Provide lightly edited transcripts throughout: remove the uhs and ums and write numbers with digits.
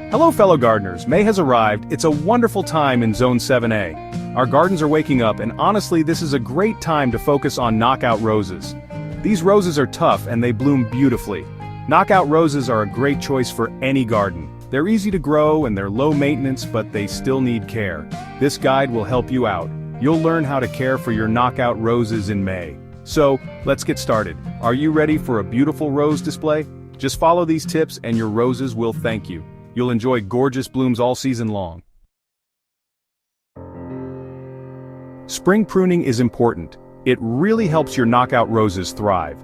Hello fellow gardeners, May has arrived. It's a wonderful time in Zone 7A. Our gardens are waking up and honestly this is a great time to focus on knockout roses. These roses are tough and they bloom beautifully. Knockout roses are a great choice for any garden. They're easy to grow and they're low maintenance but they still need care. This guide will help you out. You'll learn how to care for your knockout roses in May. So, let's get started. Are you ready for a beautiful rose display? Just follow these tips and your roses will thank you. You'll enjoy gorgeous blooms all season long. Spring pruning is important. It really helps your knockout roses thrive.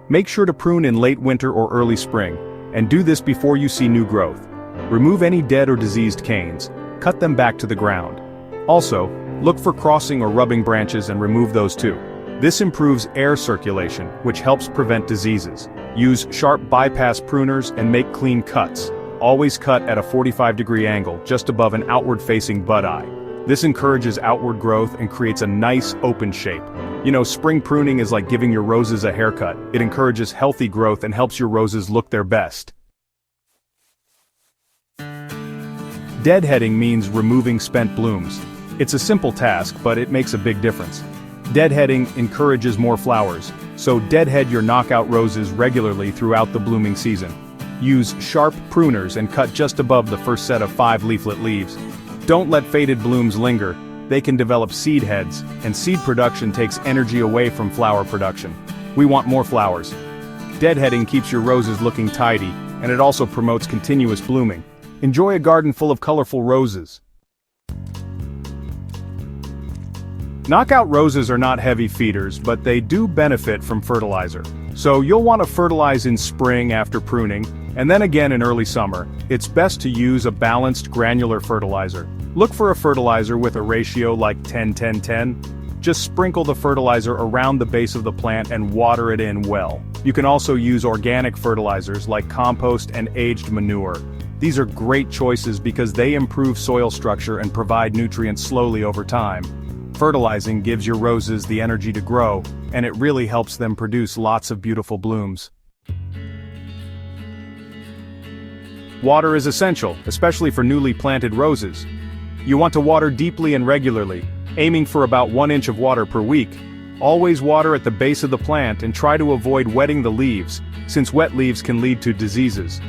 Make sure to prune in late winter or early spring, and do this before you see new growth. Remove any dead or diseased canes. Cut them back to the ground. Also, look for crossing or rubbing branches and remove those too. This improves air circulation, which helps prevent diseases. Use sharp bypass pruners and make clean cuts. Always cut at a 45-degree angle, just above an outward-facing bud eye. This encourages outward growth and creates a nice, open shape. You know, spring pruning is like giving your roses a haircut. It encourages healthy growth and helps your roses look their best. Deadheading means removing spent blooms. It's a simple task, but it makes a big difference. Deadheading encourages more flowers, so deadhead your knockout roses regularly throughout the blooming season. Use sharp pruners and cut just above the first set of 5 leaflet leaves. Don't let faded blooms linger. They can develop seed heads, and seed production takes energy away from flower production. We want more flowers. Deadheading keeps your roses looking tidy, and it also promotes continuous blooming. Enjoy a garden full of colorful roses. Knockout roses are not heavy feeders, but they do benefit from fertilizer. So you'll want to fertilize in spring after pruning, and then again in early summer. It's best to use a balanced granular fertilizer. Look for a fertilizer with a ratio like 10-10-10. Just sprinkle the fertilizer around the base of the plant and water it in well. You can also use organic fertilizers like compost and aged manure. These are great choices because they improve soil structure and provide nutrients slowly over time. Fertilizing gives your roses the energy to grow, and it really helps them produce lots of beautiful blooms. Water is essential, especially for newly planted roses. You want to water deeply and regularly, aiming for about 1 inch of water per week. Always water at the base of the plant and try to avoid wetting the leaves, since wet leaves can lead to diseases.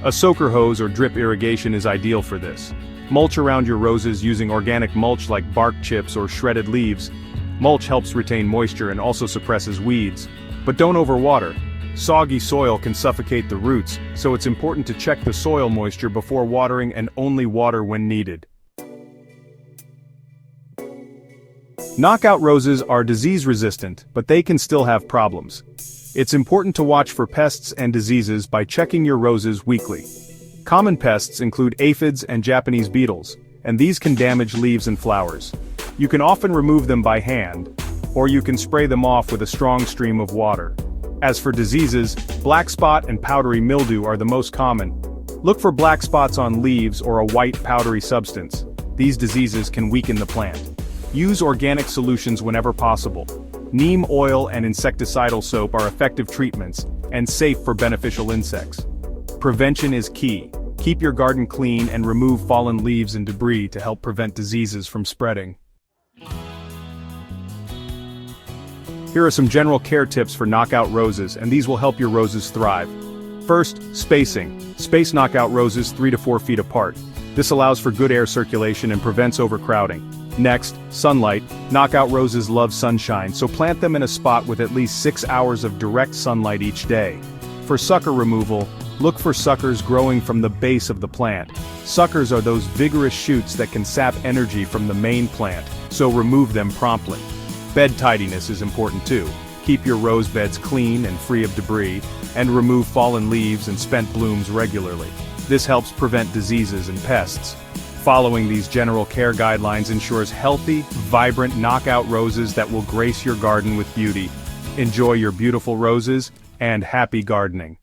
A soaker hose or drip irrigation is ideal for this. Mulch around your roses using organic mulch like bark chips or shredded leaves. Mulch helps retain moisture and also suppresses weeds. But don't overwater. Soggy soil can suffocate the roots, so it's important to check the soil moisture before watering and only water when needed. Knockout roses are disease-resistant, but they can still have problems. It's important to watch for pests and diseases by checking your roses weekly. Common pests include aphids and Japanese beetles, and these can damage leaves and flowers. You can often remove them by hand, or you can spray them off with a strong stream of water. As for diseases, black spot and powdery mildew are the most common. Look for black spots on leaves or a white powdery substance. These diseases can weaken the plant. Use organic solutions whenever possible. Neem oil and insecticidal soap are effective treatments, and safe for beneficial insects. Prevention is key. Keep your garden clean and remove fallen leaves and debris to help prevent diseases from spreading. Here are some general care tips for knockout roses, and these will help your roses thrive. First, spacing. Space knockout roses 3 to 4 feet apart. This allows for good air circulation and prevents overcrowding. Next, sunlight. Knockout roses love sunshine, so plant them in a spot with at least 6 hours of direct sunlight each day. For sucker removal, look for suckers growing from the base of the plant. Suckers are those vigorous shoots that can sap energy from the main plant, so remove them promptly. Bed tidiness is important too. Keep your rose beds clean and free of debris, and remove fallen leaves and spent blooms regularly. This helps prevent diseases and pests. Following these general care guidelines ensures healthy, vibrant knockout roses that will grace your garden with beauty. Enjoy your beautiful roses, and happy gardening.